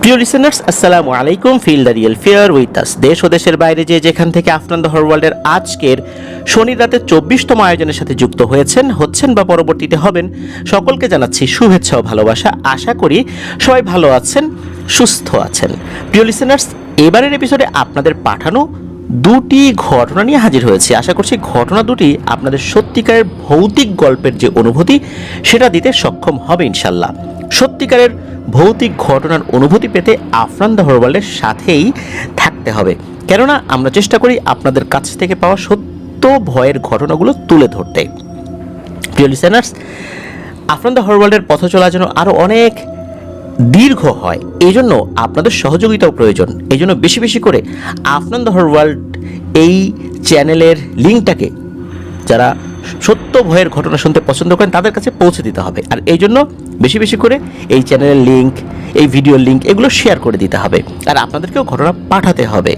প্রিয় লিসেনার্স, আসসালামু আলাইকুম। Feel the real fair with us. দেশ ও দেশের বাইরে যেখান থেকে আফনান দ্য হর ওয়ার্ল্ডের আজকের শনির রাতে 24তম আয়োজনের সাথে যুক্ত হচ্ছেন বা পরবর্তীতে হবেন, সকলকে জানাচ্ছি শুভেচ্ছা ও ভালোবাসা। আশা করি সবাই ভালো আছেন, সুস্থ আছেন। প্রিয় লিসেনার্স, এবারের এপিসোডে আপনাদের পাঠানো দুটি ঘটনা নিয়ে হাজির হয়েছি। আশা করছি ঘটনা দুটি আপনাদের সত্যিকারের ভৌতিক গল্পের যে অনুভূতি সেটা দিতে সক্ষম হবে ইনশাল্লাহ। সত্যিকারের ভৌতিক ঘটনার অনুভূতি পেতে আফনান দ্য হর ওয়ার্ল্ডের সাথেই থাকতে হবে, কেননা আমরা চেষ্টা করি আপনাদের কাছ থেকে পাওয়া সত্য ভয়ের ঘটনাগুলো তুলে ধরতে। প্রিয় লিসেনার্স, আফনান দ্য হর ওয়ার্ল্ডের পথ চলা যেন আরও অনেক দীর্ঘ হয়, এই জন্য আপনাদের সহযোগিতাও প্রয়োজন। এই জন্য বেশি বেশি করে আফনান দ্য হর ওয়ার্ল্ড এই চ্যানেলের লিঙ্কটাকে যারা সত্য ভয়ের ঘটনা শুনতে পছন্দ করেন তাদের কাছে পৌঁছে দিতে হবে। আর এই জন্য বেশি বেশি করে এই চ্যানেলের লিঙ্ক, এই ভিডিওর লিঙ্ক এগুলো শেয়ার করে দিতে হবে। আর আপনাদেরকেও ঘটনা পাঠাতে হবে।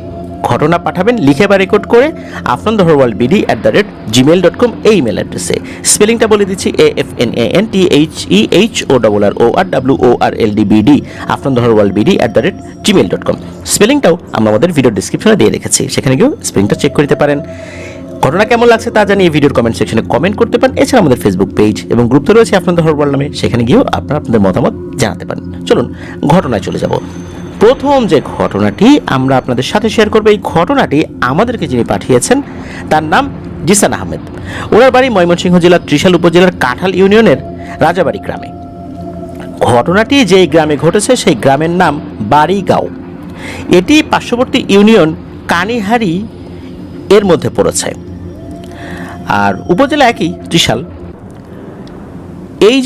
ঘটনা পাঠাবেন লিখে বা রেকর্ড করে afnantheworldbd@gmail.com এই ইমেল অ্যাড্রেসে। স্পেলিংটা বলে দিচ্ছি, AFNANTHEHORRWORLDBD, afnantheworldbd@gmail.com। স্পেলিংটাও আমরা আমাদের ভিডিও ডিসক্রিপশনে দিয়ে রেখেছি, সেখানে গিয়েও স্পেলিংটা চেক করতে পারেন। ঘটনা কেমন লাগছে তা জানিয়ে ভিডিওর কমেন্ট সেকশনে কমেন্ট করতে পারেন। এছাড়া আমাদের ফেসবুক পেজ এবং গ্রুপ তো রয়েছে আফনান দ্য হর ওয়ার্ল্ড নামে, সেখানে গিয়েও আপনাদের মতামত জানাতে পারেন। চলুন ঘটনায় চলে যাব। প্রথম যে ঘটনাটি আমরা আপনাদের সাথে শেয়ার করবো, এই ঘটনাটি আমাদেরকে যিনি পাঠিয়েছেন তার নাম জিসান আহমেদ। ওনার বাড়ি ময়মনসিংহ জেলার ত্রিশাল উপজেলার কাঁঠাল ইউনিয়নের রাজাবাড়ি গ্রামে। ঘটনাটি যেই গ্রামে ঘটেছে সেই গ্রামের নাম বাড়িগাঁও। এটি পার্শ্ববর্তী ইউনিয়ন কানিহারি এর মধ্যে পড়েছে, আর উপজেলা একই, ত্রিশাল। এই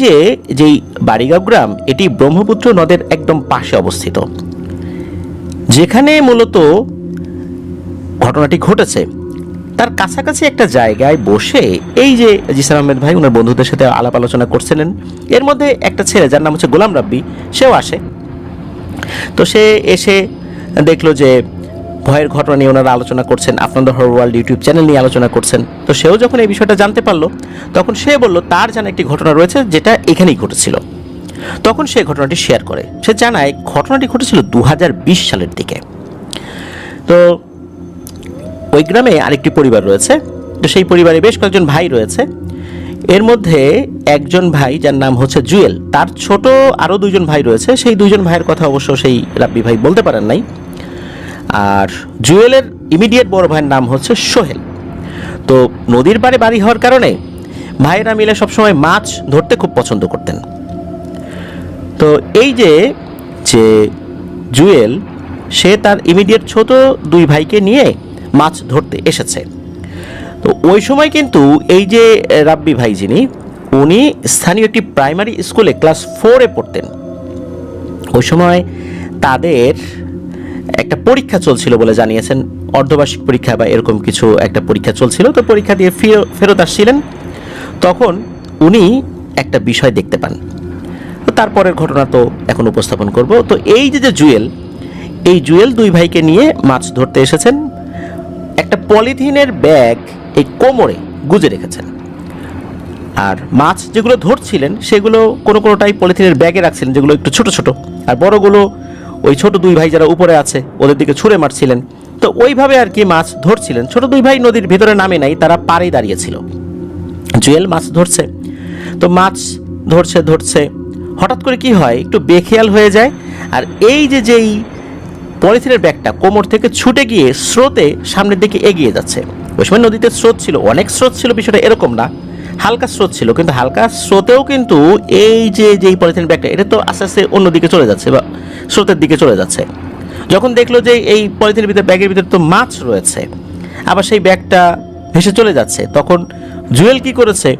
যেই বাড়িগাঁও গ্রাম, এটি ব্রহ্মপুত্র নদের একদম পাশে অবস্থিত। যেখানে মূলত ঘটনাটি ঘটেছে তার কাছাকাছি একটা জায়গায় বসে এই যে জিসান আহমেদ ভাই ওনার বন্ধুদের সাথে আলাপ আলোচনা করছিলেন। এর মধ্যে একটা ছেলে যার নাম হচ্ছে গোলাম রাব্বি, সেও আসে। তো সে এসে দেখলো যে ভয়ের ঘটনা নিয়ে ওনারা আলোচনা করছেন, Afnan the Har world YouTube channel নিয়ে আলোচনা করছেন। তো সেও যখন এই বিষয়টা জানতে পারলো, তখন সে বলল তার জানা একটি ঘটনা রয়েছে যেটা এখানেই ঘটেছিল। তখন সে ঘটনাটি শেয়ার করে। সে জানায় ঘটনাটি ঘটেছিল 2020 সালের দিকে। তো ওই গ্রামে আরেকটি পরিবার রয়েছে। তো সেই পরিবারে বেশ কয়েকজন ভাই রয়েছে। এর মধ্যে একজন ভাই যার নাম হচ্ছে জুয়েল, তার ছোট আরও দুইজন ভাই রয়েছে। সেই দুইজন ভাইয়ের কথা অবশ্য সেই রাব্বি ভাই বলতে পারেন নাই। আর জুয়েলের ইমিডিয়েট বড় ভাইয়ের নাম হচ্ছে সোহেল। তো নদীর পাড়ে বাড়ি হওয়ার কারণে ভাইয়েরা মিলে সবসময় মাছ ধরতে খুব পছন্দ করতেন। তো এই যে জুয়েল, সে তার ইমিডিয়েট ছোট দুই ভাইকে নিয়ে মাছ ধরতে এসেছে। তো ওই সময় কিন্তু এই যে রাব্বি ভাই যিনি, উনি স্থানীয় একটি প্রাইমারি স্কুলে ক্লাস 4-এ পড়তেন। ওই সময় তাদের একটা পরীক্ষা চলছিল বলে জানিয়েছেন, অর্ধবার্ষিক পরীক্ষা বা এরকম কিছু একটা পরীক্ষা চলছিল। তো পরীক্ষা দিয়ে ফেরত আসছিলেন, তখন উনি একটা বিষয় দেখতে পান। তো তারপরের ঘটনা তো এখন উপস্থাপন করব। তো এই যে জুয়েল, এই জুয়েল দুই ভাইকে নিয়ে মাছ ধরতে এসেছেন। একটা পলিথিনের ব্যাগ এই কোমরে গুজে রেখেছেন, আর মাছ যেগুলো ধরছিলেন সেগুলো কোনোটাই পলিথিনের ব্যাগে রাখছিলেন, যেগুলো একটু ছোট ছোট, আর বড়গুলো ওই ছোট দুই ভাই যারা উপরে আছে ওদের দিকে ছুঁড়ে মারছিলেন। তো ওইভাবে আর কি মাছ ধরছিলেন। ছোট দুই ভাই নদীর ভেতরে নামে নাই, তারা পাড়েই দাঁড়িয়েছিল। জুয়েল মাছ ধরছে, তো মাছ ধরছে হঠাৎ করে কি হয়, একটু বেখেয়াল হয়ে যায়। আর এই যেই পলিথিনের ব্যাগটা কোমর থেকে ছুটে গিয়ে স্রোতে সামনের দিকে এগিয়ে যাচ্ছে। ওই সময় নদীতে স্রোত ছিল, অনেক স্রোত ছিল, বিষয়টা এরকম না, হালকা স্রোত ছিল। কিন্তু হালকা স্রোতেও কিন্তু এই যেই পলিথিন ব্যাগটা, এটা তো আস্তে আস্তে অন্যদিকে চলে যাচ্ছে বা স্রোতের দিকে চলে যাচ্ছে। যখন দেখলো যে এই পলিথিনের ভিতরে, ব্যাগের ভিতরে তো মাছ রয়েছে, আবার সেই ব্যাগটা ভেসে চলে যাচ্ছে, তখন জুয়েল কি করেছে,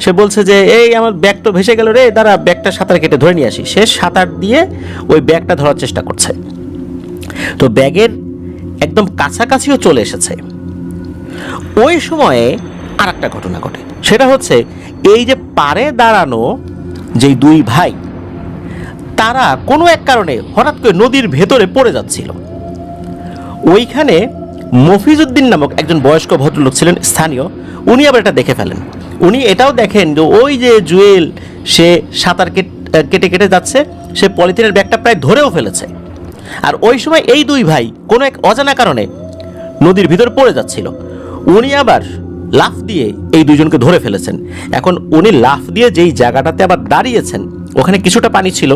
সে বলছে যে এই আমার ব্যাগ তো ভেসে গেল রে, দাঁড়া ব্যাগটা সাঁতার কেটে ধরে নিয়ে আসি। সে সাঁতার দিয়ে ওই ব্যাগটা ধরার চেষ্টা করছে। তো ব্যাগের একদম কাছাকাছিও চলে এসেছে। ওই সময়ে আর একটা ঘটনা ঘটে, সেটা হচ্ছে এই যে পাড়ে দাঁড়ানো যেই দুই ভাই, তারা কোনো এক কারণে হঠাৎ করে নদীর ভেতরে পড়ে যাচ্ছিল। ওইখানে মফিজউদ্দিন নামক একজন বয়স্ক ভদ্রলোক ছিলেন স্থানীয়, উনি আবার এটা দেখে ফেলেন। উনি এটাও দেখেন যে ওই যে জুয়েল, সে কেটে কেটে যাচ্ছে, সে পলিথিনের ব্যাগটা প্রায় ধরেও ফেলেছে। আর ওই সময় এই দুই ভাই কোনো এক অজানা কারণে নদীর ভিতর পড়ে যাচ্ছিল, উনি আবার লাফ দিয়ে এই দুইজনকে ধরে ফেলেছেন। এখন উনি লাফ দিয়ে যেই জায়গাটাতে আবার দাঁড়িয়েছেন ওখানে কিছুটা পানি ছিল,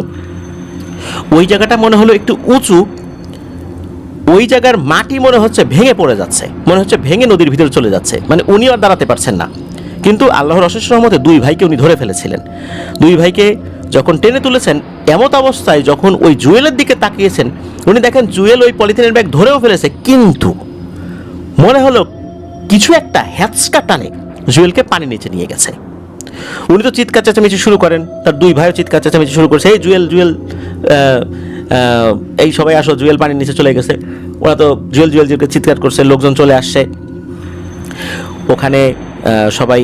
ওই জায়গাটা মনে হলো একটু উঁচু, ওই জায়গার মাটি মনে হচ্ছে ভেঙে পড়ে যাচ্ছে, মনে হচ্ছে ভেঙে নদীর ভিতরে চলে যাচ্ছে, মানে উনি আর দাঁড়াতে পারছেন না। কিন্তু আল্লাহর অশেষ রহমতে দুই ভাইকে উনি ধরে ফেলেছিলেন। দুই ভাইকে যখন টেনে তুলেছেন, এমত অবস্থায় যখন ওই জুয়েলের দিকে তাকিয়েছেন, উনি দেখেন জুয়েল ওই পলিথিনের ব্যাগ ধরেও ফেলেছে, কিন্তু মনে হলো কিছু একটা হ্যাঁচকা টানে জুয়েলকে পানি নিচে নিয়ে গেছে। উনি তো চিৎকার চেঁচামেচি শুরু করেন, তার দুই ভাইও চিৎকার চেঁচামেচি শুরু করেছে, এই জুয়েল জুয়েল, এই সবাই আসো, জুয়েল পানির নিচে চলে গেছে। ওরা তো জুয়েল জুয়েল জুয়েলকে চিৎকার করছে, লোকজন চলে আসছে, ওখানে সবাই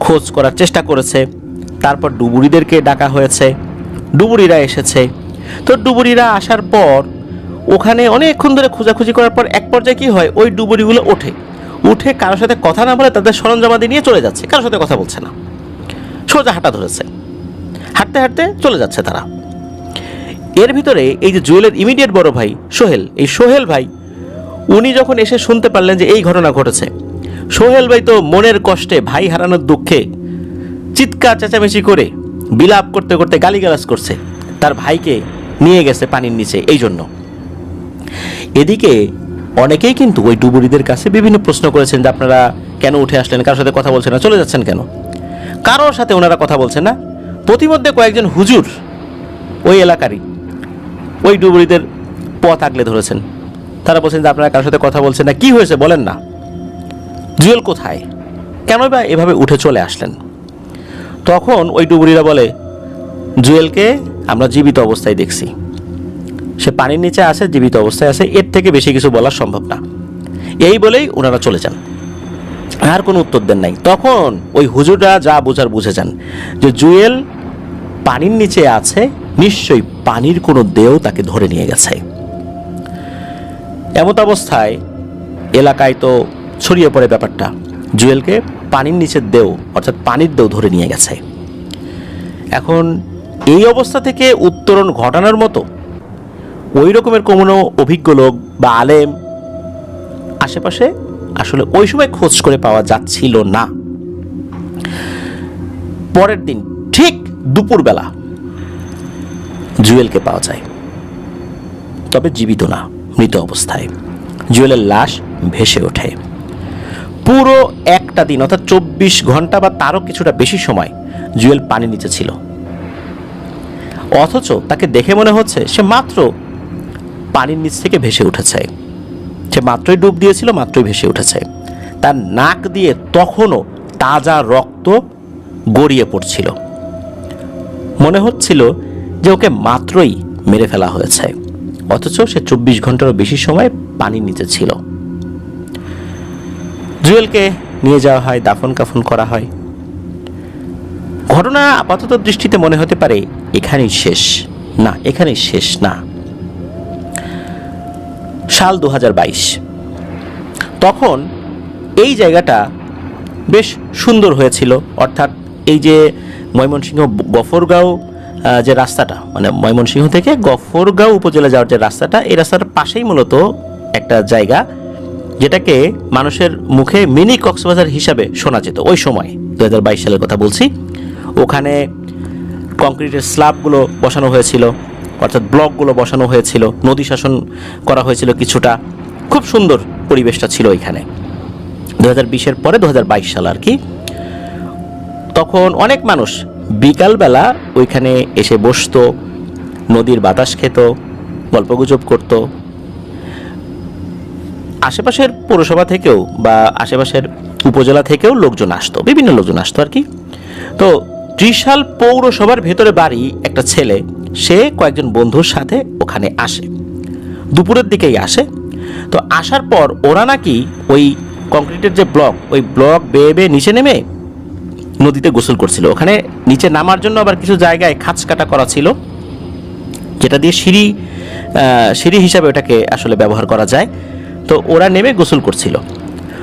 খোঁজ করার চেষ্টা করেছে। তারপর ডুবুরিদেরকে ডাকা হয়েছে, ডুবুরিরা এসেছে। তো ডুবুরিরা আসার পর ওখানে অনেকক্ষণ ধরে খোঁজাখুঁজি করার পর এক পর্যায়ে কী হয়, ওই ডুবুরিগুলো উঠে কারোর সাথে কথা না বলে তাদের সরঞ্জামাদি নিয়ে চলে যাচ্ছে, কারোর সাথে কথা বলছে না, সোজা হাঁটা ধরেছে, হাঁটতে হাঁটতে চলে যাচ্ছে তারা। এর ভিতরে এই যে জুয়েলের ইমিডিয়েট বড় ভাই সোহেল, এই সোহেল ভাই উনি যখন এসে শুনতে পারলেন যে এই ঘটনা ঘটেছে, সোহেল ভাই তো মনের কষ্টে, ভাই হারানোর দুঃখে চিৎকার চেঁচামেচি করে বিলাপ করতে করতে গালিগালাজ করছে, তার ভাইকে নিয়ে গেছে পানির নিচে। এই জন্য এদিকে অনেকেই কিন্তু ওই ডুবুরিদের কাছে বিভিন্ন প্রশ্ন করেছেন যে আপনারা কেন উঠে আসলেন, কারোর সাথে কথা বলছেন না, চলে যাচ্ছেন কেন? কারোর সাথে ওনারা কথা বলছেন না। প্রতিমধ্যে কয়েকজন হুজুর ওই এলাকারই ওই ডুবুরিদের পথ আগলে ধরেছেন। তারা বলছেন যে আপনারা কারোর সাথে কথা বলছেন না, কি হয়েছে বলেন না, জুয়েল কোথায়, কেন বা এভাবে উঠে চলে আসলেন? তখন ওই ডুবুরিরা বলে, জুয়েলকে আমরা জীবিত অবস্থায় দেখছি, সে পানির নিচে আছে, জীবিত অবস্থায় আছে, এর থেকে বেশি কিছু বলা সম্ভব না। এই বলেই ওনারা চলে যান, আর কোনো উত্তর দেন নাই। তখন ওই হুজুররা যা বোঝার বুঝে যান যে জুয়েল পানির নিচে আছে, নিশ্চয়ই পানির কোনো দেও তাকে ধরে নিয়ে গেছে। এমত অবস্থায় এলাকায় তো ছড়িয়ে পড়ে ব্যাপারটা, জুয়েলকে পানির নিচের দেও অর্থাৎ পানির দেও ধরে নিয়ে গেছে। এখন এই অবস্থা থেকে উত্তরণ ঘটানোর মতো ওই রকমের কোনো অভিজ্ঞ লোক বা আলেম আশেপাশে আসলে ওই সময় খোঁজ করে পাওয়া যাচ্ছিল না। পরের দিন ঠিক দুপুরবেলা জুয়েলকে পাওয়া যায়, তবে জীবিত না, মৃত অবস্থায়। জুয়েলের লাশ ভেসে ওঠে। পুরো একটা দিন অর্থাৎ 24 ঘন্টা বা তারও কিছুটা বেশি সময় জুয়েল পানির নিচে ছিল, অথচ তাকে দেখে মনে হচ্ছে সে মাত্র পানির নিচ থেকে ভেসে উঠেছে, সে মাত্রই ডুব দিয়েছিল, মাত্রই ভেসে উঠেছে। তার নাক দিয়ে তখনও তাজা রক্ত গড়িয়ে পড়ছিল, মনে হচ্ছিল যে ওকে মাত্রই মেরে ফেলা হয়েছে, অথচ সে 24 ঘন্টারও বেশি সময় পানির নিচে ছিল। জুয়েলকে নিয়ে যাওয়া হয়, দাফন কাফন করা হয়। ঘটনা আপাতত দৃষ্টিতে মনে হতে পারে এখানেই শেষ, না, এখানেই শেষ না। সাল 2022, তখন এই জায়গাটা বেশ সুন্দর হয়েছিল, অর্থাৎ এই যে ময়মনসিংহ গফরগাঁও যে রাস্তাটা, মানে ময়মনসিংহ থেকে গফরগাঁও উপজেলা যাওয়ার যে রাস্তাটা, এই রাস্তার পাশেই মূলত একটা জায়গা যেটাকে মানুষের মুখে মিনি কক্সবাজার হিসাবে শোনা যেত ওই সময়, 2022 সালের কথা বলছি। ওখানে কংক্রিটের স্ল্যাবগুলো বসানো হয়েছিল, অর্থাৎ ব্লকগুলো বসানো হয়েছিল, নদী শাসন করা হয়েছিল কিছুটা, খুব সুন্দর পরিবেশটা ছিল এখানে। 2020-এর পরে 2022 সাল আর কি। তখন অনেক মানুষ বিকালবেলা ওইখানে এসে বসতো, নদীর বাতাস খেত, গল্পগুজব করত। আশেপাশের পৌরসভা থেকেও বা আশেপাশের উপজেলা থেকেও লোকজন আসতো, বিভিন্ন লোকজন আসতো আর কি। তো ত্রিশাল পৌরসভার ভেতরে বাড়ি একটা ছেলে, সে কয়েকজন বন্ধুর সাথে ওখানে আসে, দুপুরের দিকেই আসে। তো আসার পর ওরা নাকি ওই কংক্রিটের যে ব্লক, ওই ব্লক বেয়ে বেয়ে নিচে নেমে নদীতে গোসল করছিল। ওখানে নিচে নামার জন্য আবার কিছু জায়গায় খাঁচ কাটা করা ছিল, যেটা দিয়ে সিঁড়ি হিসাবে ওটাকে আসলে ব্যবহার করা যায়। তো ওরা নেমে গোসল করছিল।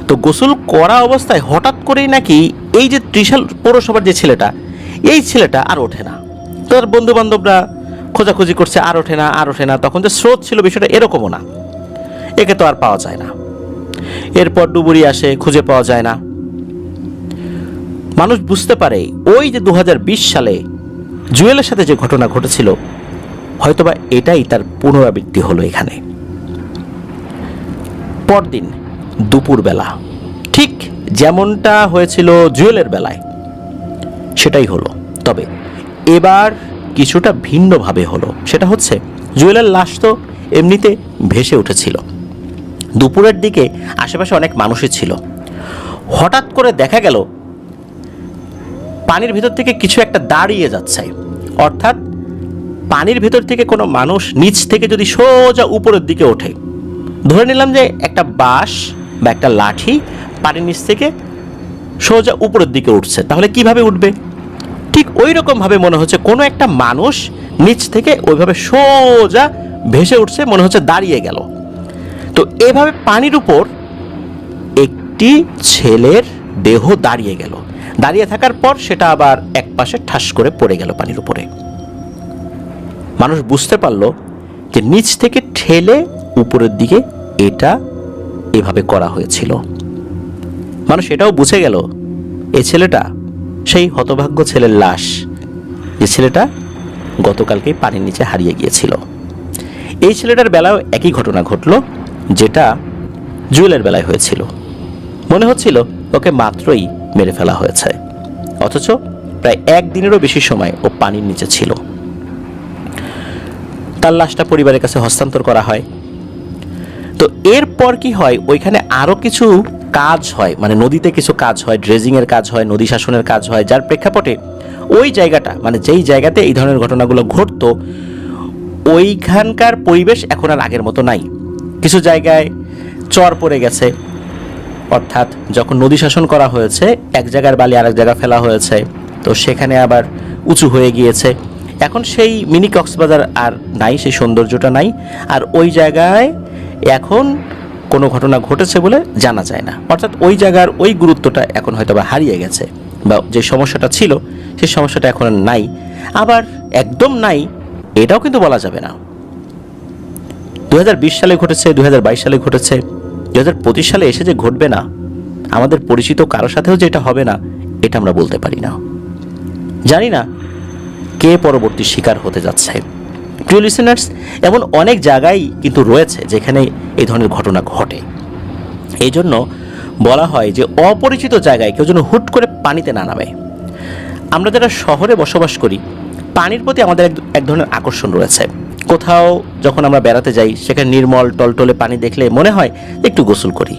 তো গোসল করা অবস্থায় হঠাৎ করেই নাকি এই যে ত্রিশাল পৌরসভার যে ছেলেটা, এই ছেলেটা আর ওঠে না, তার বন্ধু বান্ধবরা খোঁজাখুঁজি করছে, আর ওঠে না আর ওঠে না। তখন যে স্রোত ছিল বিষয়টা এরকমও না, একে তো আর পাওয়া যায় না। এরপর ডুবুরি আসে, খুঁজে পাওয়া যায় না। মানুষ বুঝতে পারে ওই যে 2020 সালে জুয়েলের সাথে যে ঘটনা ঘটেছিল, হয়তোবা এটাই তার পুনরাবৃত্তি হলো এখানে। পরদিন দুপুরবেলা ঠিক যেমনটা হয়েছিল জুয়েলের বেলায় সেটাই হলো, তবে এবার কিছুটা ভিন্নভাবে হলো। সেটা হচ্ছে জুয়েলের লাশ তো এমনিতে ভেসে উঠেছিল, দুপুরের দিকে আশেপাশে অনেক মানুষই ছিল। হঠাৎ করে দেখা গেল পানির ভিতর থেকে কিছু একটা দাঁড়িয়ে যাচ্ছে, অর্থাৎ পানির ভিতর থেকে কোনো মানুষ নিচ থেকে যদি সোজা উপরের দিকে ওঠে, ধরে নিলাম যে একটা বাঁশ বা একটা লাঠি পানির নিচ থেকে সোজা উপরের দিকে উঠছে, তাহলে কিভাবে উঠবে? ঠিক ওই রকমভাবে মনে হচ্ছে কোনো একটা মানুষ নিচ থেকে ওইভাবে সোজা ভেসে উঠছে, মনে হচ্ছে দাঁড়িয়ে গেল। তো এভাবে পানির উপর একটি ছেলের দেহ দাঁড়িয়ে গেল, দাঁড়িয়ে থাকার পর সেটা আবার এক পাশে ঠাস করে পড়ে গেল পানির উপরে। মানুষ বুঝতে পারল যে নিচ থেকে ঠেলে উপরের দিকে এটা এভাবে করা হয়েছিল। মানুষ এটাও বুঝে গেল এই ছেলেটা সেই হতভাগ্য ছেলের লাশ, যে ছেলেটা গতকালকে পানির নিচে হারিয়ে গিয়েছিল। এই ছেলেটার বেলাও একই ঘটনা ঘটল যেটা জুয়েলের বেলায় হয়েছিল। মনে হচ্ছিল ওকে মাত্রই মেরে ফেলা হয়েছে, অথচ প্রায় একদিনেরও বেশি সময় ও পানির নিচে ছিল। তার লাশটা পরিবারের কাছে হস্তান্তর করা হয়। তো এরপর কি হয়, ওইখানে আরও কিছু কাজ হয়, মানে নদীতে কিছু কাজ হয়, ড্রেজিংয়ের কাজ হয়, নদী শাসনের কাজ হয়, যার প্রেক্ষাপটে ওই জায়গাটা, মানে যেই জায়গাতে এই ধরনের ঘটনাগুলো ঘটতো, ওইখানকার পরিবেশ এখন আর আগের মতো নাই। কিছু জায়গায় চর পড়ে গেছে, অর্থাৎ যখন নদী শাসন করা হয়েছে এক জায়গার বালি আরেক জায়গা ফেলা হয়েছে, তো সেখানে আবার উঁচু হয়ে গিয়েছে। এখন সেই মিনি কক্সবাজার আর নাই, সেই সৌন্দর্যটা নাই। আর ওই জায়গায় এখন কোনো ঘটনা ঘটেছে বলে জানা যায় না, অর্থাৎ ওই জায়গার ওই গুরুত্বটা এখন হয়তো বা হারিয়ে গেছে, বা যে সমস্যাটা ছিল সেই সমস্যাটা এখন আর নাই। আবার একদম নাই এটাও কিন্তু বলা যাবে না। 2020 সালে ঘটেছে, 2022 সালে ঘটেছে, 2025 সালে এসে যে ঘটবে না, আমাদের পরিচিত কারোর সাথেও যে এটা হবে না, এটা আমরা বলতে পারি না। জানি না কে পরবর্তী শিকার হতে যাচ্ছে। প্রিয় লিসেনার্স, এমন অনেক জায়গায় কিন্তু রয়েছে যেখানে এই ধরনের ঘটনা ঘটে। এই জন্য বলা হয় যে অপরিচিত জায়গায় কেউ যেন হুট করে পানিতে না নামে। আমরা যারা শহরে বসবাস করি, পানির প্রতি আমাদের এক ধরনের আকর্ষণ রয়েছে। কোথাও যখন আমরা বেড়াতে যাই, সেখানে নির্মল টলটলে পানি দেখলে মনে হয় একটু গোসল করি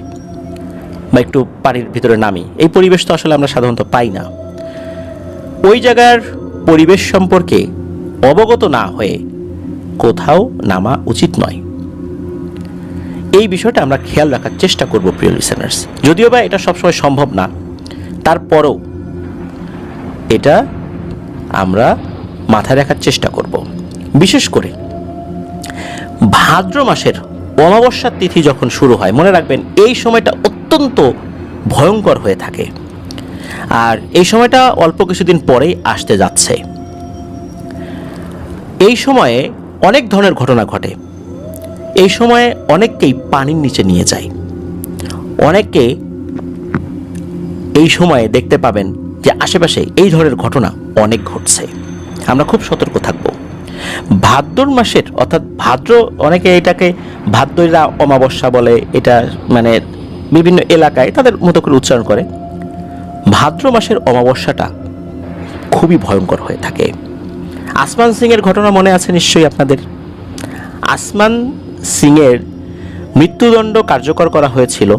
বা একটু পানির ভিতরে নামি। এই পরিবেশ তো আসলে আমরা সাধারণত পাই না। ওই জায়গার পরিবেশ সম্পর্কে অবগত না হয়ে কোথাও নামা উচিত নয়। এই বিষয়টা আমরা খেয়াল রাখার চেষ্টা করব প্রিয় লিসেনার্স। যদিও বা এটা সবসময় সম্ভব না, তারপরেও এটা আমরা মাথায় রাখার চেষ্টা করব। বিশেষ করে ভাদ্র মাসের অমাবস্যার তিথি যখন শুরু হয়, মনে রাখবেন এই সময়টা অত্যন্ত ভয়ঙ্কর হয়ে থাকে। আর এই সময়টা অল্প কিছুদিন পরেই আসতে যাচ্ছে। এই সময়ে অনেক ধরনের ঘটনা ঘটে। এই সময়ে অনেককেই পানির নিচে নিয়ে যায়। অনেককে এই সময়ে দেখতে পাবেন যে আশেপাশে এই ধরনের ঘটনা অনেক ঘটছে। আমরা খুব সতর্ক থাকব। ভাদ্র মাসের, অর্থাৎ ভাদ্র, অনেকে এটাকে ভাদ্রইরা অমাবস্যা বলে, এটা মানে বিভিন্ন এলাকায় তাদের মতো করে উচ্চারণ করে। ভাদ্র মাসের অমাবস্যাটা খুবই ভয়ঙ্কর হয়ে থাকে। আসমান সিংয়ের ঘটনা মনে আছে নিশ্চয়ই আপনাদের। আসমান সিংয়ের মৃত্যুদণ্ড কার্যকর করা হয়েছিল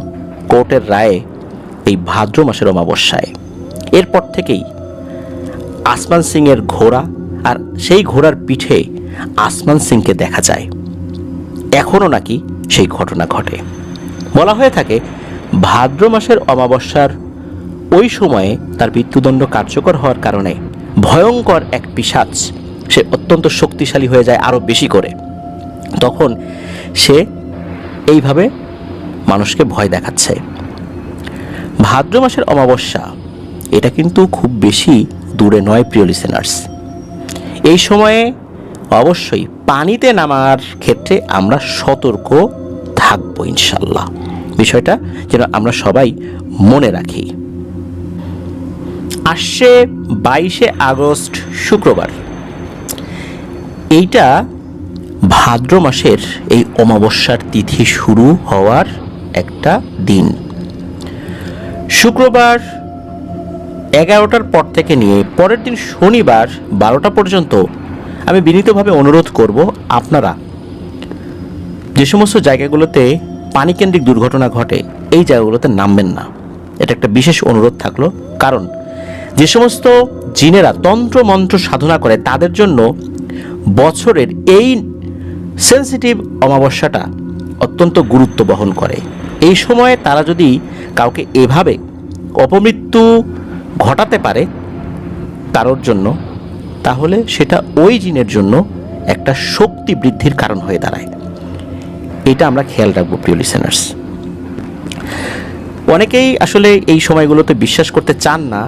কোর্টের রায়ে এই ভাদ্র মাসের অমাবস্যায়। এরপর থেকেই আসমান সিংয়ের ঘোড়া আর সেই ঘোড়ার পিঠে আসমান সিংকে দেখা যায়। এখনও নাকি সেই ঘটনা ঘটে। বলা হয়ে থাকে ভাদ্র মাসের অমাবস্যার ওই সময়ে তার মৃত্যুদণ্ড কার্যকর হওয়ার কারণে ভয়ঙ্কর এক পিশাচ, সে অত্যন্ত শক্তিশালী হয়ে যায় আরও বেশি করে। তখন সে এইভাবে মানুষকে ভয় দেখাচ্ছে। ভাদ্র মাসের অমাবস্যা এটা কিন্তু খুব বেশি দূরে নয় প্রিয় লিসেনার্স। এই সময়ে অবশ্যই পানিতে নামার ক্ষেত্রে আমরা সতর্ক থাকবো ইনশাল্লাহ। বিষয়টা যেন আমরা সবাই মনে রাখি। আসছে 22শে আগস্ট শুক্রবার, এইটা ভাদ্র মাসের এই অমাবস্যার তিথি শুরু হওয়ার একটা দিন। শুক্রবার 11টার পর থেকে নিয়ে পরের দিন শনিবার 12টা পর্যন্ত আমি বিনীতভাবে অনুরোধ করব, আপনারা যে সমস্ত জায়গাগুলোতে পানিকেন্দ্রিক দুর্ঘটনা ঘটে এই জায়গাগুলোতে নামবেন না। এটা একটা বিশেষ অনুরোধ থাকলো, কারণ যে সমস্ত জিনেরা তন্ত্র মন্ত্র সাধনা করে তাদের জন্য বছরের এই সেন্সিটিভ অমাবস্যাটা অত্যন্ত গুরুত্ব বহন করে। এই সময়ে তারা যদি কাউকে এভাবে অপমৃত্যু ঘটাতে পারে কারোর জন্য, তাহলে সেটা ওই জিনের জন্য একটা শক্তি বৃদ্ধির কারণ হয়ে দাঁড়ায়। এটা আমরা খেয়াল রাখবো প্রিয় লিসেনার্স। অনেকেই আসলে এই সময়গুলোতে বিশ্বাস করতে চান না।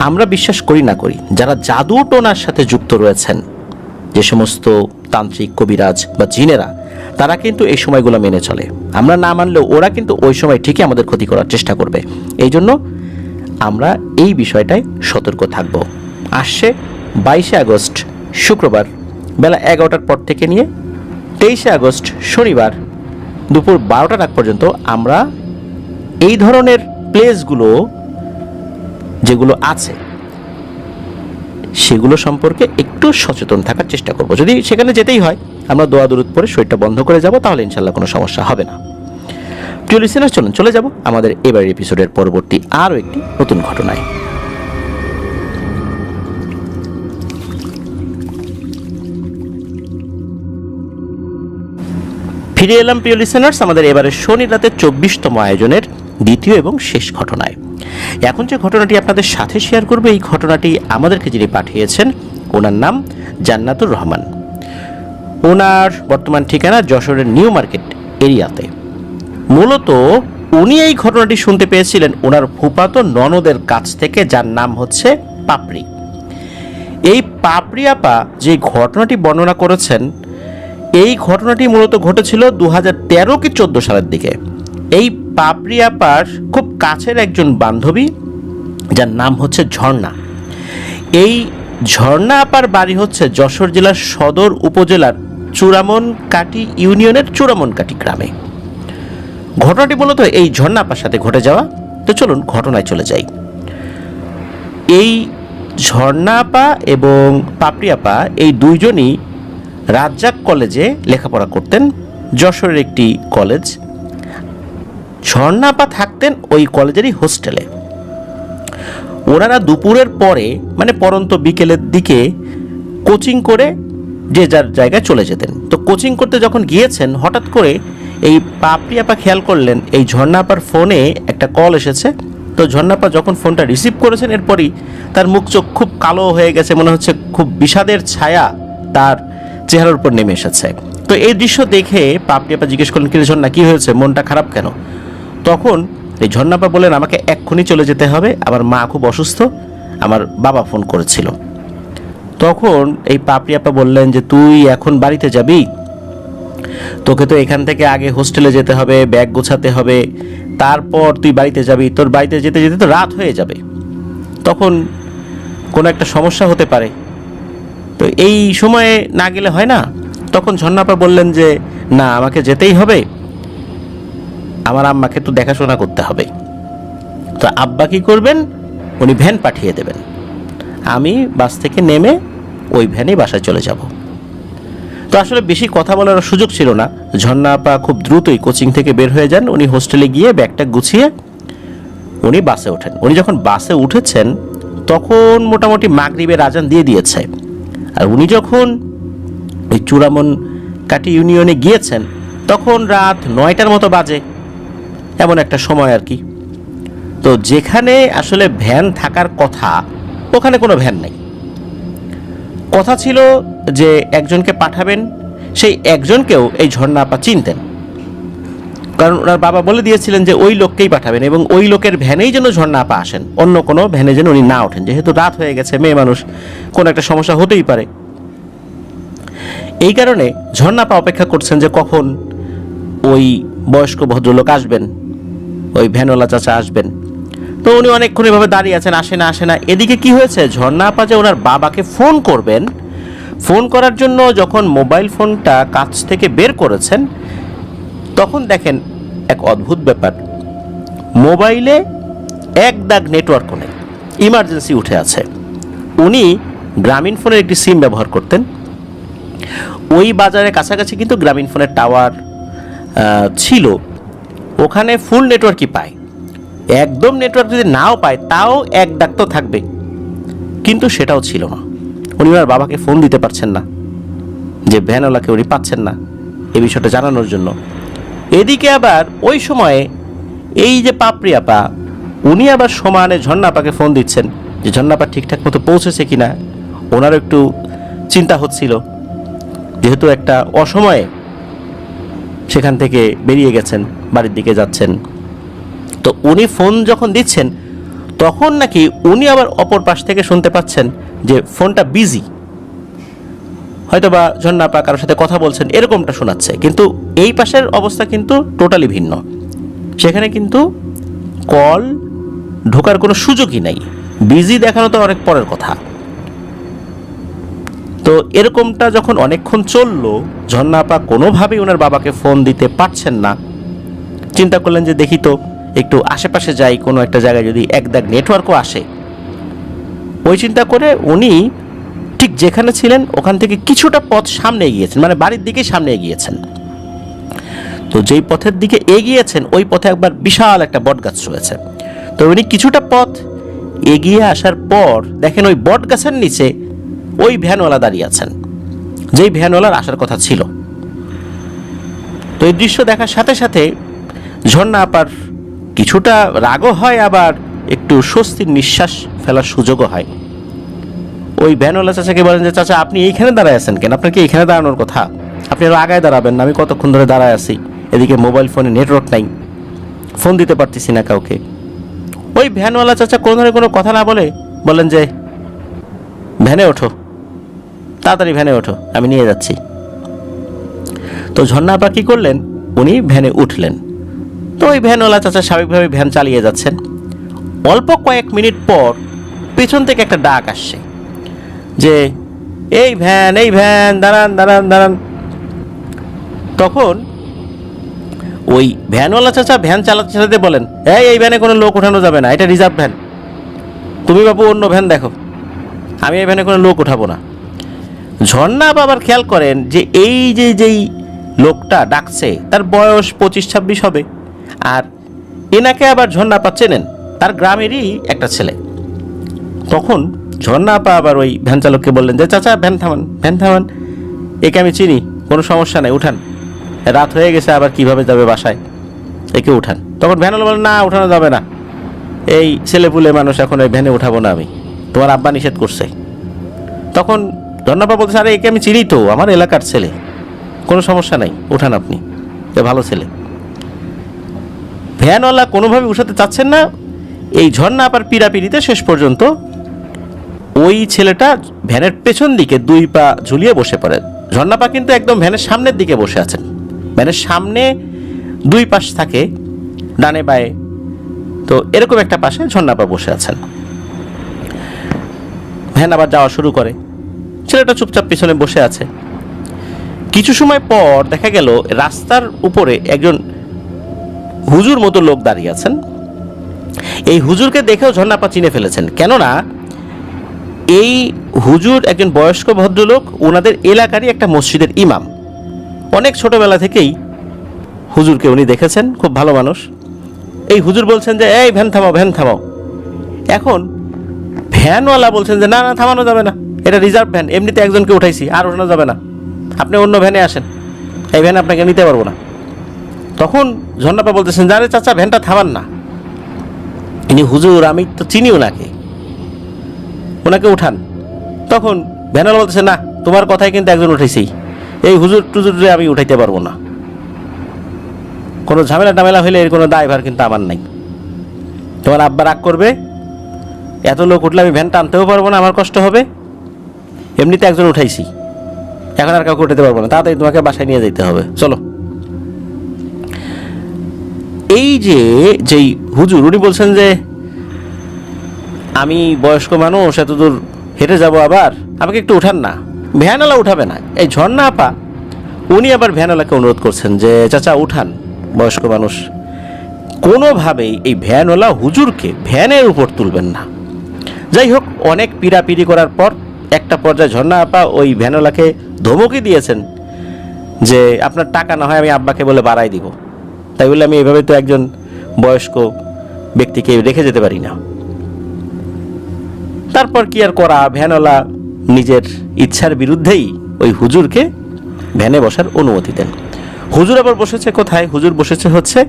আমরা বিশ্বাস করি না করি, যারা জাদু টোনার সাথে যুক্ত রয়েছেন, যে সমস্ত তান্ত্রিক কবিরাজ বা জিনেরা, তারা কিন্তু এই সময়গুলো মেনে চলে। আমরা না মানলেও ওরা কিন্তু ওই সময় ঠিকই আমাদের ক্ষতি করার চেষ্টা করবে। এই জন্য আমরা এই বিষয়টায় সতর্ক থাকব। আসছে 22শে আগস্ট শুক্রবার বেলা 11টার পর থেকে নিয়ে 23শে আগস্ট শনিবার দুপুর 12টার আগ পর্যন্ত আমরা এই ধরনের প্লেসগুলো যেগুলো আছে সেগুলো সম্পর্কে একটু সচেতন থাকার চেষ্টা করব। যদি সেখানে যেতেই হয় আমরা দোয়া দরুদ পরে শরীরটা বন্ধ করে যাব, তাহলে ইনশাল্লাহ কোনো সমস্যা হবে না। প্রিয় লিসেনার, চলুন চলে যাব আমাদের এবারের এপিসোডের পরবর্তী আরও একটি নতুন ঘটনায়। ফিরে এলাম প্রিয় লিসেনার্স আমাদের এবারে শনি রাতে 24তম আয়োজনের দ্বিতীয় এবং শেষ ঘটনায়। এখন যে ঘটনাটি আপনাদের সাথে শেয়ার করবে, এই ঘটনাটি আমাদেরকে যিনি পাঠিয়েছেন ওনার নাম জান্নাতুর রহমান। ওনার বর্তমান ঠিকানা যশোরের নিউ মার্কেট এরিয়াতে। মূলত উনি এই ঘটনাটি শুনতে পেয়েছিলেন ওনার ফুফাতো ননদের কাছ থেকে, যার নাম হচ্ছে পাপড়ি। এই পাপড়ি আপা যে ঘটনাটি বর্ণনা করেছেন, এই ঘটনাটি মূলত ঘটেছিল 2013 কি 14 সালের দিকে। এই পাপড়ি আপার খুব কাছের একজন বান্ধবী, যার নাম হচ্ছে ঝর্ণা। এই ঝর্ণা আপার বাড়ি হচ্ছে যশোর জেলার সদর উপজেলার চূড়ামনকাটি ইউনিয়নের চূড়ামনকাটি গ্রামে। ঘটনাটি মূলত এই ঝর্ণা আপার সাথে ঘটে যাওয়া। তো চলুন ঘটনায় চলে যাই। এই ঝর্ণা আপা এবং পাপড়ি আপা এই দুইজনই রাজ্জাক কলেজে লেখাপড়া করতেন, যশোরের একটি কলেজ। ঝর্ণা আপা থাকতেন ওই কলেজেরই হোস্টেলে। ওনারা দুপুরের পরে মানে পরন্ত বিকেলের দিকে কোচিং করে যে যার জায়গায় চলে যেতেন। তো কোচিং করতে যখন গিয়েছেন, হঠাৎ করে এই পাপড়ি আপা খেয়াল করলেন এই ঝর্ণা আপার ফোনে একটা কল এসেছে। তো ঝর্ণা আপা যখন ফোনটা রিসিভ করেছেন, এরপরই তার মুখ চোখ খুব কালো হয়ে গেছে, মনে হচ্ছে খুব বিষাদের ছায়া তার চেহারার উপর নেমে এসেছে। তো এই দৃশ্য দেখে পাপড়ি আপা জিজ্ঞেস করলেন, কি রে ঝর্ণা, কি হয়েছে, মনটা খারাপ কেন? তখন এই ঝর্ণা আপা বললেন, আমাকে এক্ষুনি চলে যেতে হবে, আমার মা খুব অসুস্থ, আমার বাবা ফোন করেছিল। তখন এই পাপড়ি আপা বললেন যে, তুই এখন বাড়িতে যাবি? তোকে তো এখান থেকে আগে হোস্টেলে যেতে হবে, ব্যাগ গোছাতে হবে, তারপর তুই বাড়িতে যাবি। তোর বাড়িতে যেতে যেতে তো রাত হয়ে যাবে, তখন কোনো একটা সমস্যা হতে পারে, তো এই সময়ে না গেলে হয় না। তখন ঝর্ণা আপা বললেন যে, না, আমাকে যেতেই হবে, আমার আম্মাকে তো দেখাশোনা করতে হবে। তো আব্বা কি করবেন, উনি ভ্যান পাঠিয়ে দেবেন, আমি বাস থেকে নেমে ওই ভ্যানেই বাসায় চলে যাব। তো আসলে বেশি কথা বলার সুযোগ ছিল না। ঝর্ণা আপা খুব দ্রুতই কোচিং থেকে বের হয়ে যান। উনি হোস্টেলে গিয়ে ব্যাগটা গুছিয়ে উনি বাসে ওঠেন। উনি যখন বাসে উঠেছেন তখন মোটামুটি মাগরিবের আজান দিয়ে দিয়েছে। আর উনি যখন ওই চূড়ামনকাটি ইউনিয়নে গিয়েছেন তখন রাত 9টার মতো বাজে, এমন একটা সময় আর কি। তো যেখানে আসলে ভ্যান থাকার কথা ওখানে কোনো ভ্যান নেই। কথা ছিল যে একজনকে পাঠাবেন, সেই একজনকেও এই ঝর্ণা আপা চিনতেন। কারণ ওনার বাবা বলে দিয়েছিলেন যে ওই লোককেই পাঠাবেন এবং ওই লোকের ভ্যানেই যেন ঝর্ণা আপা আসেন, অন্য কোনো ভ্যানে যেন উনি না ওঠেন, যেহেতু রাত হয়ে গেছে, মেয়ে মানুষ, কোনো একটা সমস্যা হতেই পারে। এই কারণে ঝর্ণা আপা অপেক্ষা করছেন যে কখন ওই বয়স্ক ভদ্রলোক আসবেন, ওই ভ্যানওয়ালা চাচা আসবেন। তো উনি অনেকক্ষণ এভাবে দাঁড়িয়ে আছেন, আসে না আসে না। এদিকে কি হয়েছে, ঝর্ণা আপা যে ওনার বাবাকে ফোন করবেন, ফোন করার জন্য যখন মোবাইল ফোনটা কাছ থেকে বের করেছেন, তখন দেখেন এক অদ্ভুত ব্যাপার, মোবাইলে এক দাগ নেটওয়ার্ক নেই, ইমার্জেন্সি উঠে আছে। উনি গ্রামীণ ফোনের একটি সিম ব্যবহার করতেন, ওই বাজারের কাছাকাছি কিন্তু গ্রামীণ ফোনের টাওয়ার ছিল, ওখানে ফুল নেটওয়ার্কই পায়। একদম নেটওয়ার্ক যদি নাও পায় তাও এক দাগ তো থাকবে, কিন্তু সেটাও ছিল না। উনি ওনার বাবাকে ফোন দিতে পারছেন না যে ভ্যানওয়ালাকে উনি পাচ্ছেন না এই বিষয়টা জানানোর জন্য। এদিকে আবার ওই সময়ে এই যে পাপড়ি আপা, উনি আবার সমানে ঝর্ণা আপাকে ফোন দিচ্ছেন যে ঝর্ণা আপা ঠিকঠাক মতো পৌঁছেছে কিনা। ওনারও একটু চিন্তা হচ্ছিল, যেহেতু একটা অসময়ে সেখান থেকে বেরিয়ে গেছেন, বাড়ির দিকে যাচ্ছেন। তো উনি ফোন যখন দিচ্ছেন তখন নাকি উনি আবার অপর পাশ থেকে শুনতে পাচ্ছেন যে ফোনটা বিজি, হয়তো বা ঝর্ণা আপা কারোর সাথে কথা বলছেন, এরকমটা শোনাচ্ছে। কিন্তু এই পাশের অবস্থা কিন্তু টোটালি ভিন্ন, সেখানে কিন্তু কল ঢোকার কোনো সুযোগই নাই, বিজি দেখানো তো অনেক পরের কথা। তো এরকমটা যখন অনেকক্ষণ চললো, ঝর্ণা আপা কোনোভাবেই ওনার বাবাকে ফোন দিতে পারছেন না। চিন্তা করলেন যে দেখি তো একটু আশেপাশে যাই, কোনো একটা জায়গায় যদি এক দাগ নেটওয়ার্কও আসে। ওই চিন্তা করে উনি ঠিক যেখানে ছিলেন ওখান থেকে কিছুটা পথ সামনে এগিয়েছেন, মানে বাড়ির দিকেই সামনে এগিয়েছেন। তো যেই পথের দিকে এগিয়েছেন ওই পথে একবার বিশাল একটা বট গাছ রয়েছে। তো উনি কিছুটা পথ এগিয়ে আসার পর দেখেন ওই বট গাছের নিচে ওই ভ্যানওয়ালা দাঁড়িয়ে আছেন, যেই ভ্যানওয়ালার আসার কথা ছিল। তো এই দৃশ্য দেখার সাথে সাথে ঝর্ণা আপার কিছুটা রাগও হয়, আবার একটু স্বস্তির নিঃশ্বাস ফেলার সুযোগও হয়। ওই ভ্যানওয়ালা চাচাকে বলেন যে চাচা আপনি এইখানে দাঁড়ায় আছেন কেন, আপনার কি এইখানে দাঁড়ানোর কথা? আপনি আরও আগায় দাঁড়াবেন না, আমি কতক্ষণ ধরে দাঁড়ায় আছি, এদিকে মোবাইল ফোনে নেটওয়ার্ক নাই, ফোন দিতে পারতেছি না কাউকে। ওই ভ্যানওয়ালা চাচা কোনো ধরনের কোনো কথা না বলে বলেন যে ভ্যানে ওঠো, তাড়াতাড়ি ভ্যানে ওঠো, আমি নিয়ে যাচ্ছি। তো ঝর্ণা আপা কী করলেন, উনি ভ্যানে উঠলেন। তো ওই ভ্যানওয়ালা চাচা স্বাভাবিকভাবে ভ্যান চালিয়ে যাচ্ছেন। অল্প কয়েক মিনিট পর পেছন থেকে একটা ডাক আসছে যে এই ভ্যান দাঁড়ান দাঁড়ান দাঁড়ান। তখন ওই ভ্যানওয়ালা চাচা ভ্যান চালাতে চালাতে বলেন এই ভ্যানে কোনো লোক ওঠানো যাবে না, এটা রিজার্ভ ভ্যান, তুমি বাবু অন্য ভ্যান দেখো, আমি এই ভ্যানে কোনো লোক উঠাবো না। ঝর্ণা আবার খেয়াল করেন যে এই যেই লোকটা ডাকছে তার বয়স 25-26 হবে, আর এনাকে আবার ঝর্ণা আপা চেনেন, তার গ্রামেরই একটা ছেলে। তখন ঝর্ণা আপা আবার ওই ভ্যান চালককে বললেন যে চাচা ভ্যান থামান, একে আমি চিনি, কোনো সমস্যা নেই, উঠান, রাত হয়ে গেছে, আবার কিভাবে যাবে বাসায়, একে উঠান। তখন ভ্যানওয়ালা বলেন না উঠানো যাবে না, এই ছেলেপুলে মানুষ, এখন ওই ভ্যানে উঠাবো না আমি, তোমার আব্বা নিষেধ করছে। তখন ঝর্ণা আপা বলছে আরে একে আমি চিনি তো, আমার এলাকার ছেলে, কোনো সমস্যা নাই, উঠান আপনি, এ ভালো ছেলে। ভ্যানওয়ালা কোনোভাবে উঠাতে চাচ্ছেন না। এই ঝর্ণা আপার পিড়াপিড়িতে শেষ পর্যন্ত ওই ছেলেটা ভ্যানের পেছন দিকে 2 পা ঝুলিয়ে বসে পড়ে। ঝর্ণা আপা কিন্তু একদম ভ্যানের সামনের দিকে বসে আছেন, ভ্যানের সামনে 2 পাশ থাকে, ডানে বায়ে, তো এরকম একটা পাশে ঝর্ণা আপা বসে আছেন। ভ্যান আবার যাওয়া শুরু করে, ছেলেটা চুপচাপ পিছনে বসে আছে। কিছু সময় পর দেখা গেল রাস্তার উপরে একজন হুজুর মতো লোক দাঁড়িয়ে আছেন। এই হুজুরকে দেখেও ঝর্ণা আপা চিনে ফেলেছেন, কেননা এই হুজুর একজন বয়স্ক ভদ্রলোক, ওনাদের এলাকারই একটা মসজিদের ইমাম। অনেক ছোটবেলা থেকেই হুজুরকে উনি দেখেছেন, খুব ভালো মানুষ। এই হুজুর বলছেন যে এই ভ্যান থামাও। এখন ভ্যানওয়ালা বলছেন যে না থামানো যাবে না, এটা রিজার্ভ ভ্যান, এমনিতে একজনকে উঠাইছি, আর ওঠানো যাবে না, আপনি অন্য ভ্যানে আসেন, এই ভ্যান আপনাকে নিতে পারবো না। তখন ঝর্ণা আপা বলতেছেন যে আরে চাচা ভ্যানটা থামান না, ইনি হুজুর, আমি তো চিনি ওনাকে উঠান। তখন ভ্যানওয়ালা বলতেছে না তোমার কথাই কিন্তু একজন উঠেছি, এই হুজুর টুজুরে আমি উঠাইতে পারবো না। কোনো ঝামেলা হইলে এর কোনো দায়ভার কিন্তু আমার নাই। তোমার আব্বা রাগ করবে, এত লোক উঠলে আমি ভ্যান টানতেও পারবো না, আমার কষ্ট হবে। এমনিতে একজন উঠাইছি, এখন আর কাউকে উঠাতে পারবো না, তাড়াতাড়ি তোমাকে বাসায় নিয়ে যেতে হবে, চলো। এই যেই হুজুর, উনি বলছেন যে আমি বয়স্ক মানুষ, এত দূর হেঁটে যাব, আবার আমাকে একটু উঠান না। ভ্যানওয়ালা উঠাবে না। এই ঝর্ণা আপা উনি আবার ভ্যানওয়ালাকে অনুরোধ করছেন যে চাচা উঠান, বয়স্ক মানুষ। কোনোভাবেই এই ভ্যানওয়ালা হুজুরকে ভ্যানের উপর তুলবেন না। যাই হোক, অনেক পিড়াপিড়ি করার পর একটা পর্যায়ে ঝর্ণা আপা ওই ভ্যানওয়ালাকে ধমকি দিয়েছেন যে আপনার টাকা না হয় আমি আব্বাকে বলে বাড়াই দিব। তাই বলে আমি এভাবে তো একজন বয়স্ক ব্যক্তিকে রেখে যেতে পারি না। তারপর কি আর করা, ভ্যানওয়ালা নিজের ইচ্ছার বিরুদ্ধেই ওই হুজুরকে ভ্যানে বসার অনুমতি দেন। হুজুর আবার বসেছে কোথায়? হুজুর বসেছে হচ্ছে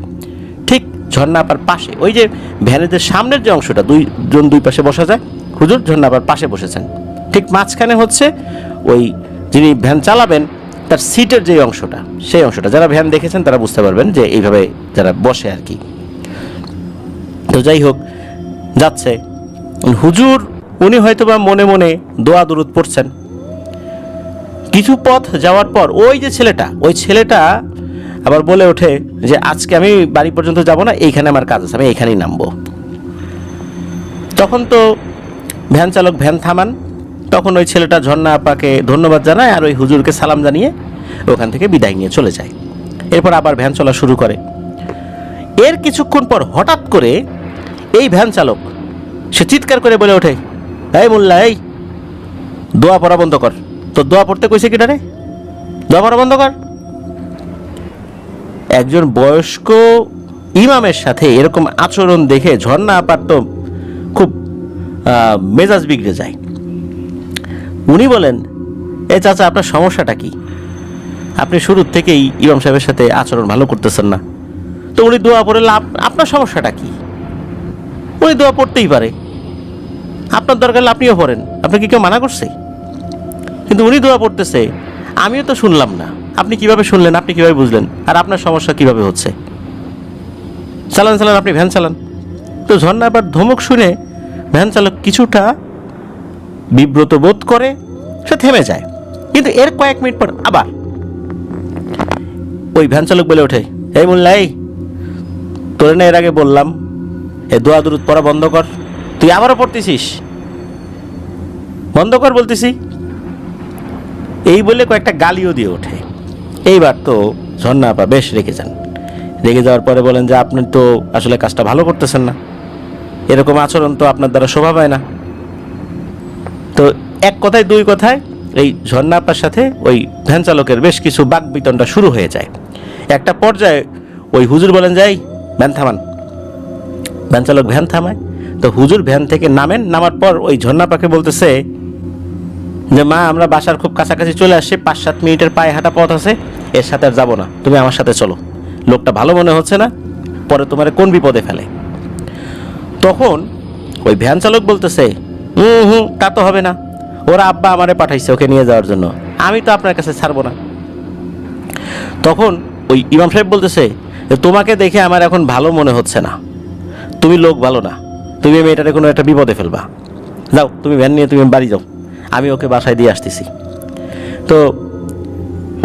ঠিক ঝর্ণা আপার পাশে, ওই যে ভ্যানের যে সামনের যে অংশটা, দুইজন দুই পাশে বসা যায়, হুজুর ঝর্ণা আপার পাশে বসেছেন। ঠিক মাঝখানে হচ্ছে ওই যিনি ভ্যান চালাবেন তার সিটের যে অংশটা, সেই অংশটা যারা ভ্যান দেখেছেন তারা বুঝতে পারবেন যে এইভাবে যারা বসে আর কি। তো যাই হোক, যাচ্ছে হুজুর, উনি হয়তোবা মনে মনে দোয়া দুরুদ পড়ছেন। কিছু পথ যাওয়ার পর ওই যে ছেলেটা, ওই ছেলেটা আবার বলে ওঠে যে আজকে আমি বাড়ি পর্যন্ত যাব না, এইখানে আমার কাজ আছে, আমি এইখানেই নামবো। তখন তো ভ্যান চালক ভ্যান থামান। তখন ওই ছেলেটা ঝর্ণা আপাকে ধন্যবাদ জানায় আর ওই হুজুরকে সালাম জানিয়ে ওখান থেকে বিদায় নিয়ে চলে যায়। এরপর আবার ভ্যান চলা শুরু করে। এর কিছুক্ষণ পর হঠাৎ করে এই ভ্যান চালক সে চিৎকার করে বলে ওঠে, এই মোল্লা, এই দোয়া পড়া বন্ধ কর। তো দোয়া পড়তে কইছে কিটা রে? দোয়া পড়া বন্ধ কর। একজন বয়স্ক ইমামের সাথে এরকম আচরণ দেখে ঝর্ণা আপার তো খুব মেজাজ বিগড়ে যায়। উনি বলেন, এ চাচা, আপনার সমস্যাটা কি? আপনি শুরুর থেকেই ইমাম সাহেবের সাথে আচরণ ভালো করতেছেন না। তো উনি দোয়া পড়ে আপনার সমস্যাটা কি? উনি দোয়া পড়তেই পারে, আপনার দরকার আপনিও পড়েন, আপনাকে কেউ মানা করছে? কিন্তু উনি দোয়া পড়তেছে, আমিও তো শুনলাম না। আপনি কিভাবে শুনলেন? আপনি কিভাবে বুঝলেন? আর আপনার সমস্যা কিভাবে হচ্ছে? চালান চালান, আপনি ভ্যান চালান। তো ঝর্ণা আবার ধমক শুনে ভ্যান চালক কিছুটা বিব্রত বোধ করে, সে থেমে যায়। কিন্তু এর কয়েক মিনিট পর আবার ওই ভ্যান চালক বলে ওঠে, এই মোল্লা, এই তোরে না এর আগে বললাম এ দোয়া দুরুদ পড়া বন্ধ কর, তুই আবারও পড়তেছিস, বন্ধ কর বলতেছি। এই বলে কয়েকটা গালিও দিয়ে ওঠে। এইবার তো ঝর্ণা আপা বেশ রেগে যান। রেগে যাওয়ার পরে বলেন যে আপনি তো আসলে কাজটা ভালো করতেছেন না, এরকম আচরণ তো আপনার দ্বারা শোভা পায় না। তো এক কথায় দুই কথায় এই ঝর্ণা আপার সাথে ওই ভ্যান চালকের বেশ কিছু বাকবিতণ্ডা শুরু হয়ে যায়। একটা পর্যায়ে ওই হুজুর বলেন, যাই ভ্যান থামান। ভ্যান চালক ভ্যান থামায়। তো হুজুর ভ্যান থেকে নামেন। নামার পর ওই ঝর্ণা আপাকে বলতেছে যে মা, আমরা বাসার খুব কাছাকাছি চলে আসছি, 5-7 মিনিটের পায়ে হাঁটা পথ আছে, এর সাথে আর যাবো না, তুমি আমার সাথে চলো। লোকটা ভালো মনে হচ্ছে না, পরে তোমার কোন বিপদে ফেলে। তখন ওই ভ্যান চালক বলতেছে, তা তো হবে না, ওরা আব্বা আমারে পাঠাইছে ওকে নিয়ে যাওয়ার জন্য, আমি তো আপনার কাছে ছাড়বো না। তখন ওই ইমাম সাহেব বলতেছে, তোমাকে দেখে আমার এখন ভালো মনে হচ্ছে না, তুমি লোক ভালো না, তুমি মেয়েটারে কোনো একটা বিপদে ফেলবা, যাও তুমি ভ্যান নিয়ে তুমি বাড়ি যাও, আমি ওকে বাসায় দিয়ে আসতেছি। তো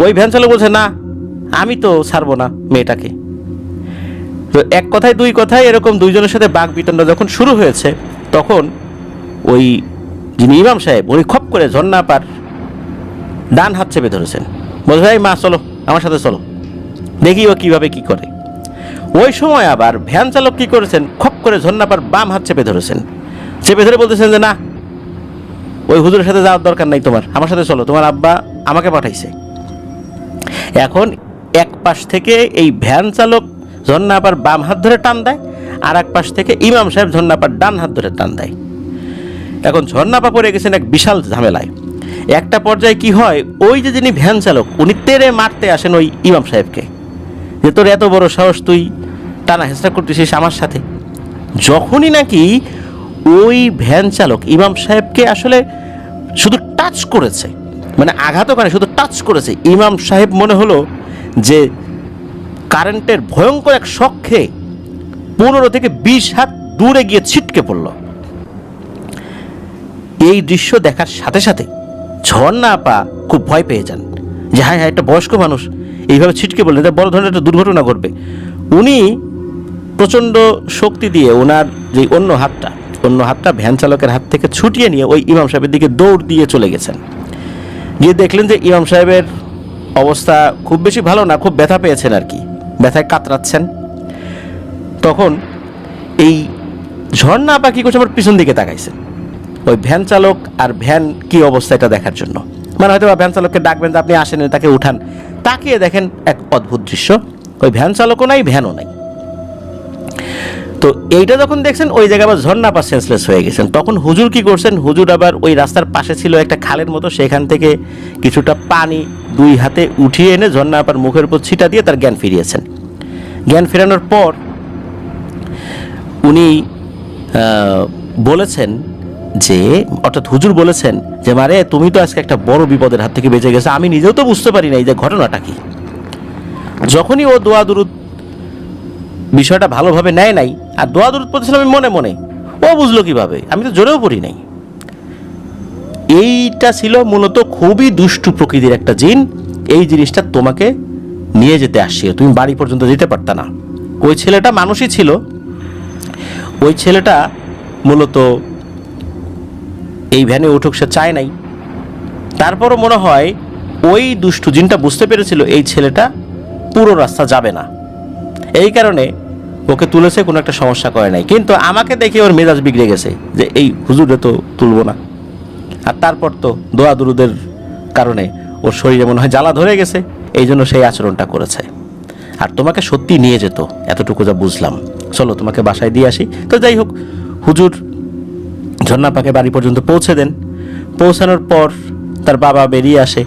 ওই ভ্যান চালক বলছে, না আমি তো ছাড়বো না মেয়েটাকে। তো এক কথায় দুই কথায় এরকম দুইজনের সাথে বাক বিতণ্ডা যখন শুরু হয়েছে, তখন ওই যিনি ইমাম সাহেব উনি খপ করে ঝর্ণা আপার ডান হাত চেপে ধরেছেন। বলছে, এই মা চলো আমার সাথে চলো, দেখি ও কীভাবে কী করে। ওই সময় আবার ভ্যান চালক কী করেছেন, খপ করে ঝর্ণা আপার বাম হাত চেপে ধরেছেন। চেপে ধরে বলতেছেন যে না, ওই হুজুরের সাথে যাওয়ার দরকার নাই, তোমার আমার সাথে চলো, তোমার আব্বা আমাকে পাঠাইছে। এখন এক পাশ থেকে এই ভ্যান চালক ঝর্ণা আপার বাম হাত ধরে টান দেয়, আর এক পাশ থেকে ইমাম সাহেব ঝর্ণা আপার ডান হাত ধরে টান দেয়। এখন ঝর্ণা আপা পড়ে গেছেন এক বিশাল ঝামেলায়। একটা পর্যায়ে কি হয়, ওই যে যিনি ভ্যান চালক উনি তেড়ে মারতে আসেন ওই ইমাম সাহেবকে, যে তোর এত বড় সাহস, তুই টানা হেঁচড়া করতেছিস আমার সাথে। যখনই নাকি ওই ভ্যান চালক ইমাম সাহেবকে আসলে শুধু টাচ করেছে, মানে আঘাতও করে শুধু টাচ করেছে, ইমাম সাহেব মনে হলো যে কারেন্টের ভয়ঙ্কর এক শক খেয়ে 15 থেকে 20 হাত দূরে গিয়ে ছিটকে পড়ল। এই দৃশ্য দেখার সাথে সাথে ঝর্ণা আপা খুব ভয় পেয়ে যান যে হ্যাঁ হ্যাঁ একটা বয়স্ক মানুষ এইভাবে ছিটকে পড়লেন, বড় ধরনের একটা দুর্ঘটনা ঘটবে। উনি প্রচণ্ড শক্তি দিয়ে ওনার যে অন্য হাতটা ভ্যান চালকের হাত থেকে ছুটিয়ে নিয়ে ওই ইমাম সাহেবের দিকে দৌড় দিয়ে চলে গেছেন। গিয়ে দেখলেন যে ইমাম সাহেবের অবস্থা খুব বেশি ভালো না, খুব ব্যথা পেয়েছেন আর কি, ব্যথায় কাতরাচ্ছেন। তখন এই ঝর্ণা আপা কি করছে, আমার পিছন দিকে তাকাইছেন ওই ভ্যান চালক আর ভ্যান কি অবস্থা এটা দেখার জন্য। মানে হয়তো ভ্যান চালককে ডাকবেন যে আপনি আসেন, তাকে উঠান। তাকিয়ে দেখেন এক অদ্ভুত দৃশ্য, ওই ভ্যান চালকও নাই, ভ্যানও নাই। তো এইটা যখন দেখছেন ওই জায়গায় আবার ঝর্ণা আপা সেন্সলেস হয়ে গেছেন। তখন হুজুর কি করছেন, হুজুর আবার ওই রাস্তার পাশে ছিল একটা খালের মতো, সেখান থেকে কিছুটা পানি 2 হাতে উঠিয়ে এনে ঝর্ণা আপার মুখের উপর ছিটা দিয়ে তার জ্ঞান ফিরিয়েছেন। জ্ঞান ফেরানোর পর উনি বলেছেন যে, অর্থাৎ হুজুর বলেছেন যে মারে তুমি তো আজকে একটা বড় বিপদের হাত থেকে বেঁচে গেছে, আমি নিজেও তো বুঝতে পারি না এই যে ঘটনাটা কি। যখনই ও দোয়া দুরুদ বিষয়টা ভালোভাবে নেয় নাই, আর দোয়া দুরুদ পড়তেছিলাম আমি মনে মনে, ও বুঝলো কিভাবে, আমি তো জোরেও পড়ি নাই। এইটা ছিল মূলত খুবই দুষ্টু প্রকৃতির একটা জিন। এই জিনিসটা তোমাকে নিয়ে যেতে আসছিল, তুমি বাড়ি পর্যন্ত যেতে পারতা না। ওই ছেলেটা মানুষই ছিল, ওই ছেলেটা মূলত এই ভ্যানে উঠুক সে চায় নাই। তারপরও মনে হয় ওই দুষ্টু জিনটা বুঝতে পেরেছিল এই ছেলেটা পুরো রাস্তা যাবে না, এই কারণে ওকে তুলেছে, কোনো একটা সমস্যা করে নাই। কিন্তু আমাকে দেখে ওর মেজাজ বিগড়ে গেছে যে এই হুজুরে তো তুলবো না। আর তারপর তো দোয়া দুরুদের কারণে ওর শরীরে মনে হয় জ্বালা ধরে গেছে, এই জন্য সেই আচরণটা করেছে। আর তোমাকে সত্যি নিয়ে যেত, এতটুকু যা বুঝলাম, চলো তোমাকে বাসায় দিয়ে আসি। তো যাই হোক, হুজুর ঝর্ণা আপাকে বাড়ি পর্যন্ত পৌঁছে দেন। পৌঁছানোর পর তার বাবা বেরিয়ে আসে।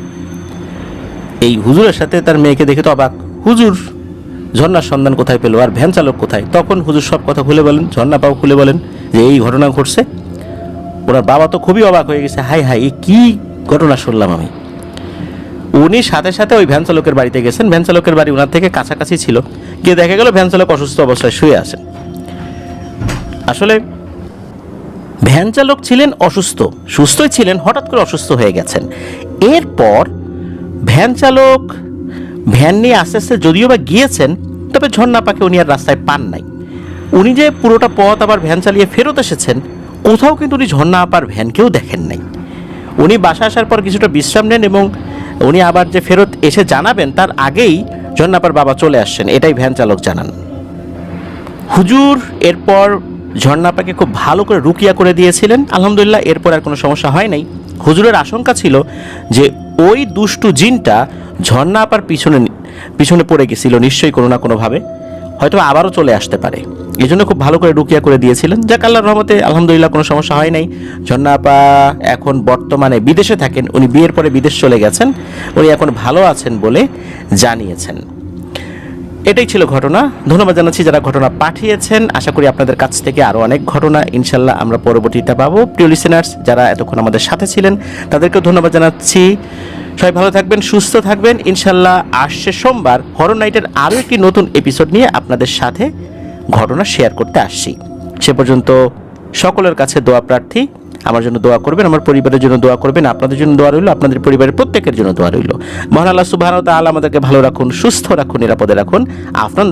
এই হুজুরের সাথে তার মেয়েকে দেখে তো অবাক, হুজুর ঝর্ণার সন্ধান কোথায় পেলো, আর ভ্যান চালক কোথায়? তখন হুজুর সব কথা খুলে বলেন, ঝর্ণা আপাও খুলে বলেন যে এই ঘটনা ঘটছে। ওনার বাবা তো খুবই অবাক হয়ে গেছে, হাই হাই এ কী ঘটনা শুনলাম আমি। উনি সাথে সাথে ওই ভ্যান চালকের বাড়িতে গেছেন। ভ্যান চালকের বাড়ি ওনার থেকে কাছাকাছি ছিল। গিয়ে দেখা গেল ভ্যান চালক অসুস্থ অবস্থায় শুয়ে আছেন। আসলে ভ্যান চালক ছিলেন অসুস্থ, সুস্থই ছিলেন, হঠাৎ করে অসুস্থ হয়ে গেছেন। এরপর ভ্যান চালক ভ্যান নিয়ে আস্তে আস্তে যদিও বা গিয়েছেন, তবে ঝর্ণা আপাকে উনি আর রাস্তায় পান নাই। উনি যে পুরোটা পথ আবার ভ্যান চালিয়ে ফেরত এসেছেন, কোথাও কিন্তু উনি ঝর্ণা আপার ভ্যানকেও দেখেন নাই। উনি বাসা আসার পর কিছুটা বিশ্রাম নেন এবং উনি আবার যে ফেরত এসে জানাবেন তার আগেই ঝর্ণা আপার বাবা চলে আসছেন, এটাই ভ্যান চালক জানান। হুজুর এরপর ঝর্ণা আপাকে খুব ভালো করে রুকিয়া করে দিয়েছিলেন। আলহামদুলিল্লাহ, এরপর আর কোনো সমস্যা হয় নাই। হুজুরের আশঙ্কা ছিল যে ওই দুষ্টু জিনটা ঝর্ণা আপার পিছনে পড়ে গেছিল নিশ্চয়ই কোনো না কোনোভাবে, হয়তো আবারও চলে আসতে পারে। এই জন্য খুব ভালো করে রুকিয়া করে দিয়েছিলেন। যাক, আল্লাহর রহমতে আলহামদুলিল্লাহ কোনো সমস্যা হয় নাই। ঝর্ণা আপা এখন বর্তমানে বিদেশে থাকেন, উনি বিয়ের পরে বিদেশ চলে গেছেন, উনি এখন ভালো আছেন বলে জানিয়েছেন। এটাই ছিল ঘটনা। ধন্যবাদ জানাচ্ছি যারা ঘটনা পাঠিয়েছেন। আশা করি আপনাদের কাছ থেকে আরও অনেক ঘটনা ইনশাল্লাহ আমরা পরবর্তীতে পাবো। প্রিয় লিসেনার্স যারা এতক্ষণ আমাদের সাথে ছিলেন তাদেরকেও ধন্যবাদ জানাচ্ছি। সবাই ভালো থাকবেন, সুস্থ থাকবেন। ইনশাল্লাহ আসছে সোমবার হরর নাইটের আরও একটি নতুন এপিসোড নিয়ে আপনাদের সাথে ঘটনা শেয়ার করতে আসছি। সে পর্যন্ত সকলের কাছে দোয়া প্রার্থী, আমার জন্য দোয়া করবেন, আমার পরিবারের জন্য দোয়া করবেন, আপনাদের জন্য দোয়া রইল, আপনাদের পরিবারের প্রত্যেকের জন্য দোয়া রইল। মহান আল্লাহ সুবহানাহু ওয়া তাআলা আমাদেরকে ভালো রাখুন, সুস্থ রাখুন, নিরাপদে রাখুন। আপনার